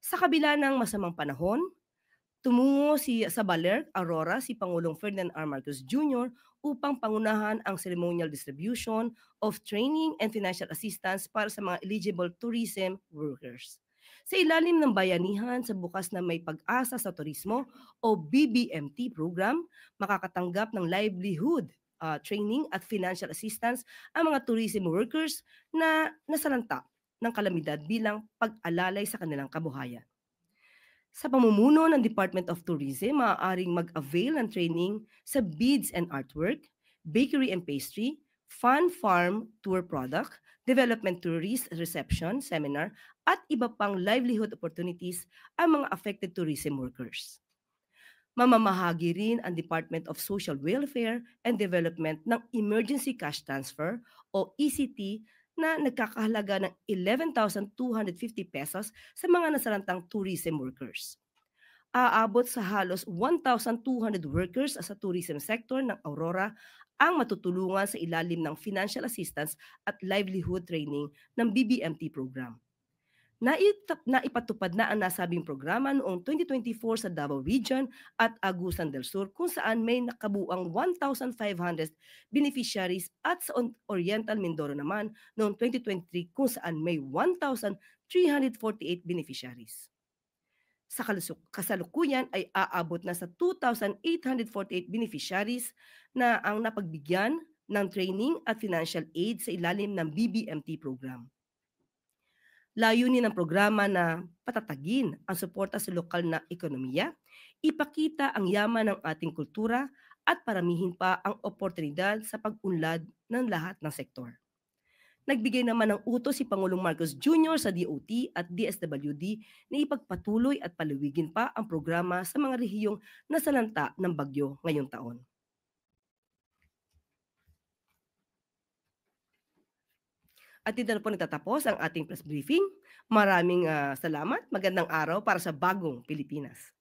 Sa kabila ng masamang panahon, tumungo sa Baler, Aurora si Pangulong Ferdinand R. Marcos Jr. upang pangunahan ang ceremonial distribution of training and financial assistance para sa mga eligible tourism workers. Sa ilalim ng bayanihan sa bukas na may pag-asa sa turismo o BBMT program, makakatanggap ng livelihood training at financial assistance ang mga tourism workers na nasalanta ng kalamidad bilang pag-alalay sa kanilang kabuhayan. Sa pamumuno ng Department of Tourism, maaaring mag-avail ng training sa beads and artwork, bakery and pastry, fun farm tour product, development tourist reception seminar, at iba pang livelihood opportunities ang mga affected tourism workers. Mamamahagi rin ang Department of Social Welfare and Development ng Emergency Cash Transfer o ECT na nagkakahalaga ng 11,250 pesos sa mga nasalantang tourism workers. Aabot sa halos 1,200 workers sa tourism sector ng Aurora ang matutulungan sa ilalim ng financial assistance at livelihood training ng BBMT program. Naipatupad na ang nasabing programa noong 2024 sa Davao Region at Agusan del Sur kung saan may nakabuang 1,500 beneficiaries at sa Oriental Mindoro naman noong 2023 kung saan may 1,348 beneficiaries. Sa kasalukuyan ay aabot na sa 2,848 beneficiaries na ang napagbigyan ng training at financial aid sa ilalim ng BBMT program. Layunin ng programa na patatagin ang suporta sa lokal na ekonomiya, ipakita ang yaman ng ating kultura at paramihin pa ang oportunidad sa pag-unlad ng lahat ng sektor. Nagbigay naman ng utos si Pangulong Marcos Jr. sa DOT at DSWD na ipagpatuloy at palawigan pa ang programa sa mga rehiyong nasalanta ng bagyo ngayong taon. At dito na po natatapos ang ating press briefing. Maraming salamat. Magandang araw para sa bagong Pilipinas.